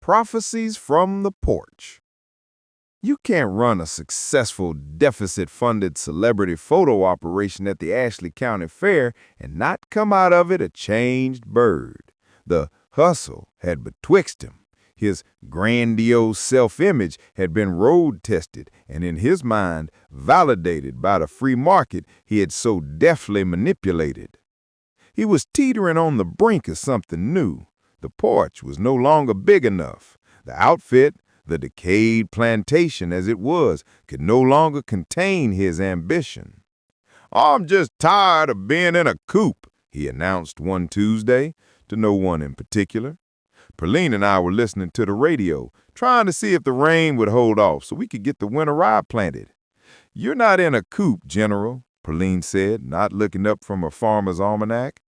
Prophecies from the Porch. You can't run a successful deficit-funded celebrity photo operation at the Ashley County Fair and not come out of it a changed bird. The hustle had betwixt him. His grandiose self-image had been road-tested and in his mind validated by the free market he had so deftly manipulated. He was teetering on the brink of something new. The porch was no longer big enough. The outfit, the decayed plantation as it was, could no longer contain his ambition. "I'm just tired of being in a coop," he announced one Tuesday, to no one in particular. Perlene and I were listening to the radio, trying to see if the rain would hold off so we could get the winter rye planted. "You're not in a coop, General," Perlene said, not looking up from her farmer's almanac.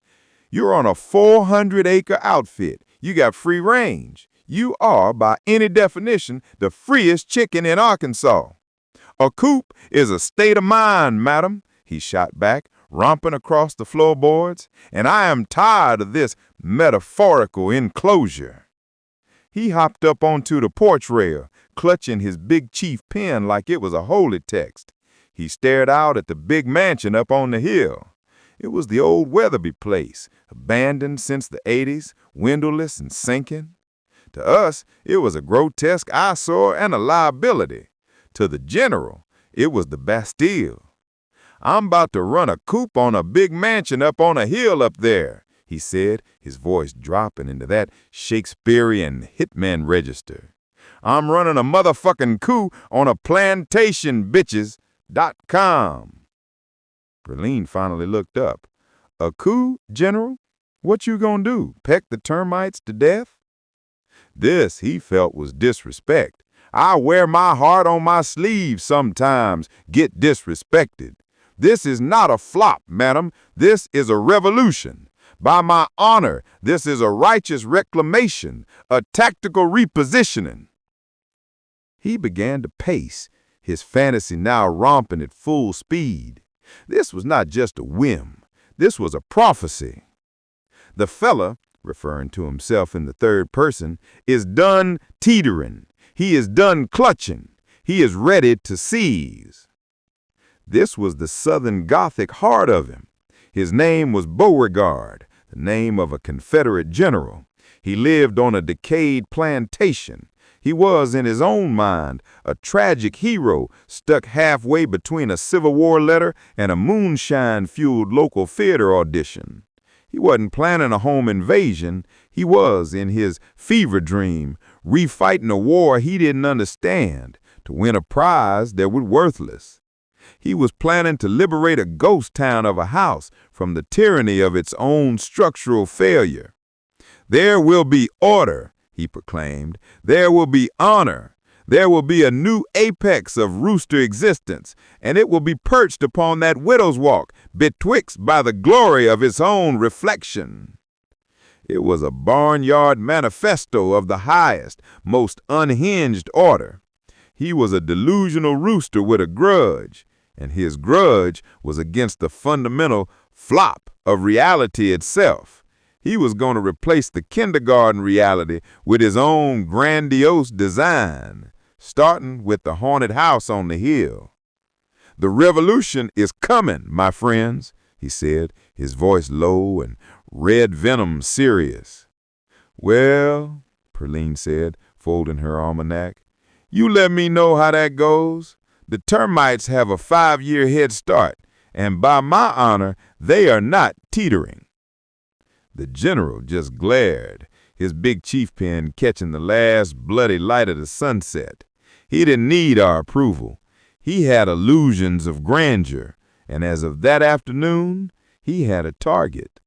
"You're on a 400-acre outfit. You got free range. You are, by any definition, the freest chicken in Arkansas." "A coop is a state of mind, madam," he shot back, romping across the floorboards, "and I am tired of this metaphorical enclosure." He hopped up onto the porch rail, clutching his big chief pen like it was a holy text. He stared out at the big mansion up on the hill. It was the old Weatherby place, abandoned since the 80s, windowless and sinking. To us, it was a grotesque eyesore and a liability. To the general, it was the Bastille. "I'm about to run a coop on a big mansion up on a hill up there," he said, his voice dropping into that Shakespearean hitman register. "I'm running a motherfucking coup on a plantation, bitches.com. Perlene finally looked up. "A coup, General? What you gonna do, peck the termites to death?" This, he felt, was disrespect. "I wear my heart on my sleeve sometimes, get disrespected. This is not a flop, madam. This is a revolution. By my honor, this is a righteous reclamation, a tactical repositioning." He began to pace, his fantasy now romping at full speed. This was not just a whim. This was a prophecy. "The fella," referring to himself in the third person, "is done teetering. He is done clutching. He is ready to seize." This was the Southern Gothic heart of him. His name was Beauregard, the name of a Confederate general. He lived on a decayed plantation. He was, in his own mind, a tragic hero stuck halfway between a Civil War letter and a moonshine-fueled local theater audition. He wasn't planning a home invasion. He was, in his fever dream, refighting a war he didn't understand to win a prize that was worthless. He was planning to liberate a ghost town of a house from the tyranny of its own structural failure. "There will be order," he proclaimed. "There will be honor. There will be a new apex of Rooster existence, and it will be perched upon that widow's walk, betwixt by the glory of its own reflection." It was a barnyard manifesto of the highest, most unhinged order. He was a delusional rooster with a grudge, and his grudge was against the fundamental flop of reality itself. He was going to replace the kindergarten reality with his own grandiose design, starting with the haunted house on the hill. "The revolution is coming, my friends," he said, his voice low and Red-Venom serious. "Well," Perlene said, folding her almanac, "you let me know how that goes. The termites have a 5-year head start, and by my honor, they are not teetering." The general just glared, his big chief pen catching the last bloody light of the sunset. He didn't need our approval. He had illusions of grandeur, and as of that afternoon, he had a target.